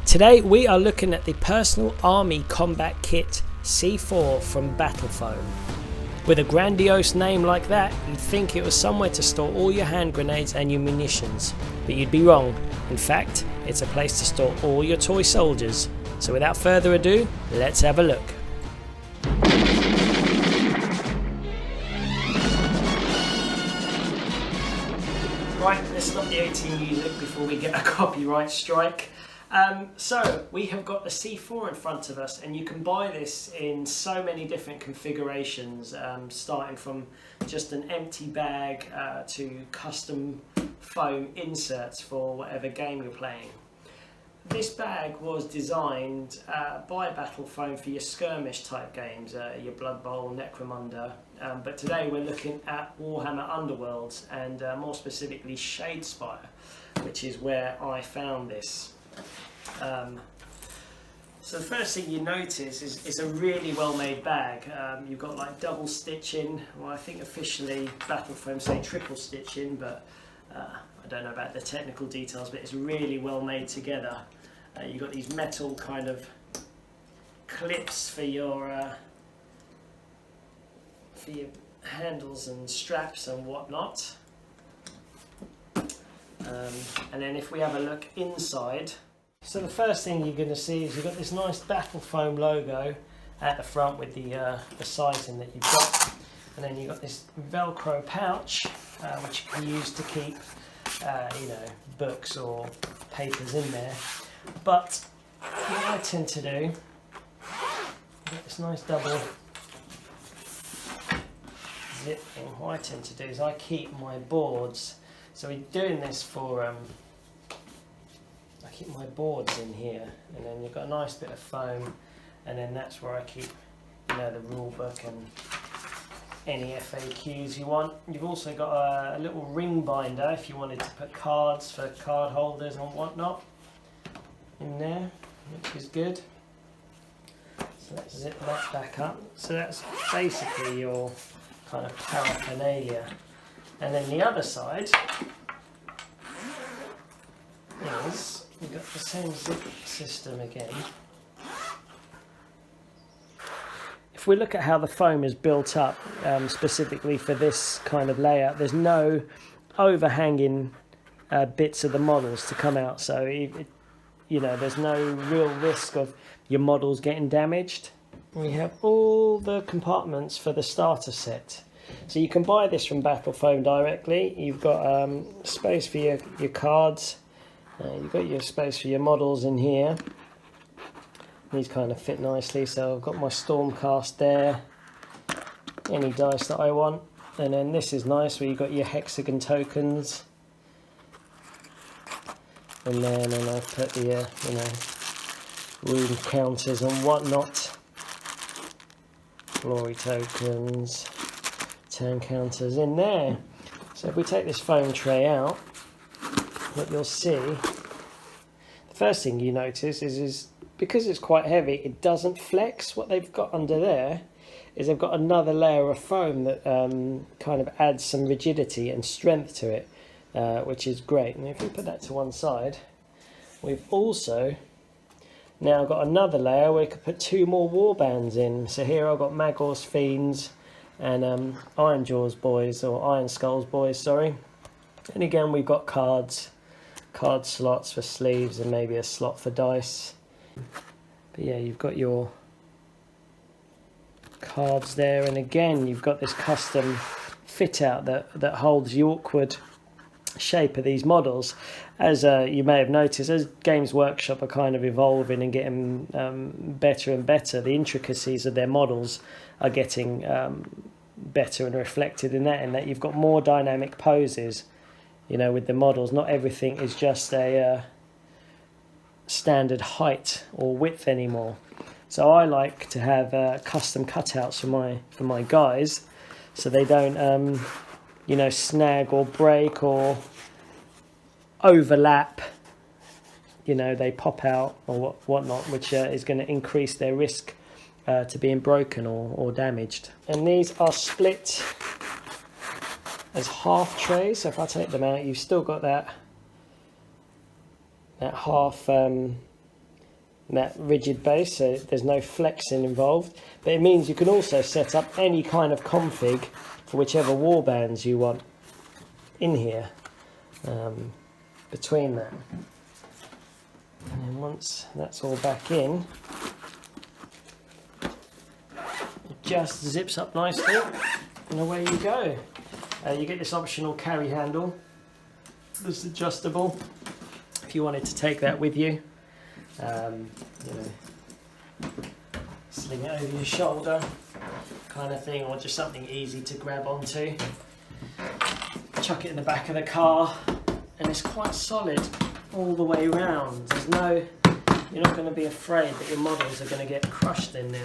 Today we are looking at the Personal Army Combat Kit C4 from Battlefoam. With a grandiose name like that, you'd think it was somewhere to store all your hand grenades and your munitions, but you'd be wrong. In fact, it's a place to store all your toy soldiers. So without further ado, let's have a look. Right, let's stop the 18 music before we get a copyright strike. So we have got the C4 in front of us, and you can buy this in so many different configurations, starting from just an empty bag to custom foam inserts for whatever game you're playing. This bag was designed by Battlefoam for your skirmish type games, your Blood Bowl, Necromunda, but today we're looking at Warhammer Underworlds and more specifically Shadespire, which is where I found this. So the first thing you notice is a really well made bag. You've got like double stitching, well I think officially Battlefoam say triple stitching, but I don't know about the technical details, but it's really well made together. You've got these metal kind of clips for your handles and straps and whatnot. And then if we have a look inside, so the first thing you're going to see is you've got this nice Battlefoam logo at the front with the sizing that you've got, and then you've got this Velcro pouch which you can use to keep books or papers in there. But what I tend to do, I've got this nice double zip thing. What I tend to do is I keep my boards. So we're doing this for I keep my boards in here, and then you've got a nice bit of foam, and then that's where I keep the rule book and any FAQs you want. You've also got a little ring binder if you wanted to put cards for card holders and whatnot in there, which is good. So let's zip that back up. So that's basically your kind of paraphernalia. And then the other side is you've got the same zip system again. If we look at how the foam is built up, specifically for this kind of layout, there's no overhanging bits of the models to come out, so there's no real risk of your models getting damaged. We have all the compartments for the starter set. So you can buy this from Battlefoam directly. You've got space for your cards. You've got your space for your models in here. These kind of fit nicely. So I've got my Stormcast there. Any dice that I want. And then this is nice where you've got your hexagon tokens. And then I put the rune counters and whatnot. Glory tokens. Turn counters in there. So if we take this foam tray out, what you'll see, the first thing you notice is because it's quite heavy, it doesn't flex. What they've got under there is they've got another layer of foam that kind of adds some rigidity and strength to it, which is great. And if we put that to one side, we've also now got another layer where we could put two more warbands in. So here I've got Magor's Fiends and Iron Jaws boys, or Iron Skulls boys, sorry. And again we've got card slots for sleeves and maybe a slot for dice. But yeah, you've got your cards there, and again you've got this custom fit out that holds the awkward shape of these models. As you may have noticed, as Games Workshop are kind of evolving and getting better and better, the intricacies of their models are getting better and reflected in that you've got more dynamic poses, with the models. Not everything is just a standard height or width anymore. So I like to have custom cutouts for my guys, so they don't snag or break or overlap, they pop out or whatnot, which is going to increase their risk to being broken or damaged. And these are split as half trays, so if I take them out, you've still got that half that rigid base, so there's no flexing involved, but it means you can also set up any kind of config for whichever warbands you want in here between that. And then once that's all back in, it just zips up nicely and away you go. You get this optional carry handle that's adjustable if you wanted to take that with you. You know, sling it over your shoulder kind of thing, or just something easy to grab onto. Chuck it in the back of the car, and it's quite solid all the way around. There's no, you're not going to be afraid that your models are going to get crushed in there.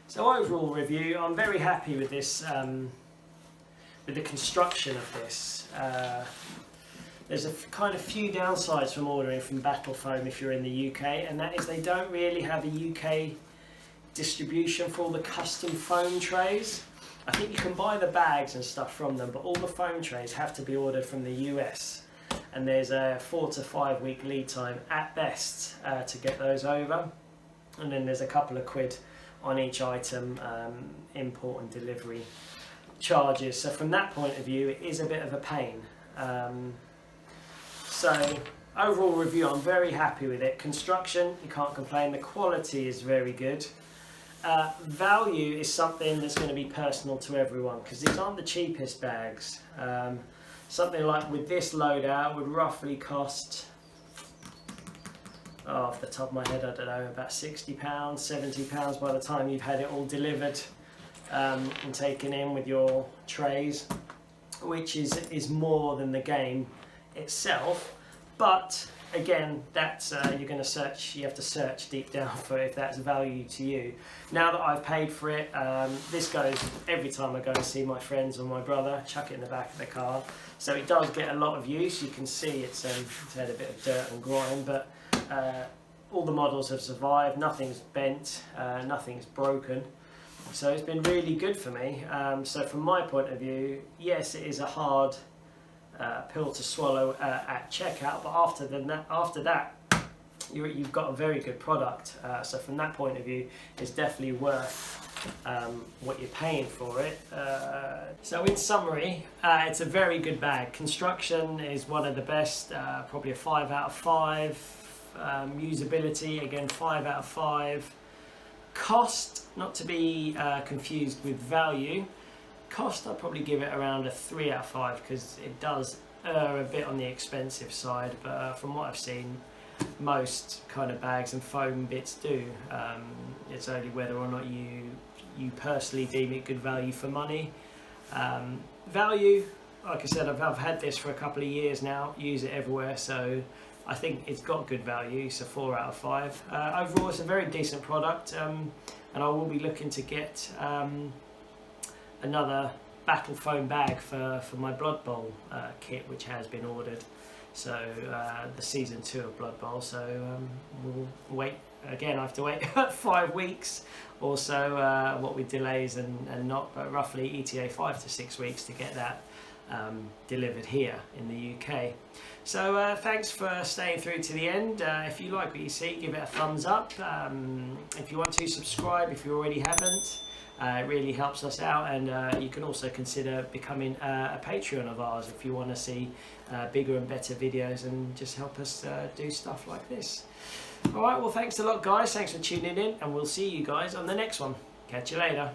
So overall review, I'm very happy with this, with the construction of this. There's a kind of few downsides from ordering from Battlefoam if you're in the UK, and that is they don't really have a UK distribution for all the custom foam trays. I think you can buy the bags and stuff from them, but all the foam trays have to be ordered from the US, and there's a 4 to 5 week lead time at best to get those over, and then there's a couple of quid on each item, import and delivery charges. So from that point of view, it is a bit of a pain. So overall review, I'm very happy with it. Construction, you can't complain. The quality is very good. Value is something that's going to be personal to everyone, because these aren't the cheapest bags. Something like with this loadout would roughly cost, off the top of my head, I don't know, about £60, £70 by the time you've had it all delivered and taken in with your trays, which is more than the game itself. But again, that's you're going to search, you have to search deep down for if that's value to you. Now that I've paid for it, this goes every time I go and see my friends or my brother, chuck it in the back of the car. So it does get a lot of use. You can see it's had a bit of dirt and grime, but all the models have survived, nothing's bent, nothing's broken. So it's been really good for me. So from my point of view, yes, it is a hard pill to swallow at checkout, but after that, you've got a very good product. So from that point of view, it's definitely worth what you're paying for it. So in summary, it's a very good bag. Construction is one of the best, probably a 5 out of 5. Usability, again, 5 out of 5. Cost, not to be confused with value. Cost, I'd probably give it around a 3 out of 5, because it does err a bit on the expensive side, but from what I've seen, most kind of bags and foam bits do. It's only whether or not you personally deem it good value for money. Value, like I said, I've had this for a couple of years now, use it everywhere, so I think it's got good value, so 4 out of 5. Overall, it's a very decent product, and I will be looking to get another Battlefoam bag for my Blood Bowl kit, which has been ordered. So the season 2 of Blood Bowl. So we'll wait again. I have to wait 5 weeks or so, what with delays and not, but roughly ETA 5 to 6 weeks to get that delivered here in the UK. So thanks for staying through to the end. If you like what you see, give it a thumbs up. If you want to, subscribe if you already haven't. It really helps us out, and you can also consider becoming a Patreon of ours if you want to see bigger and better videos and just help us do stuff like this. Alright, well, thanks a lot guys, thanks for tuning in, and we'll see you guys on the next one. Catch you later.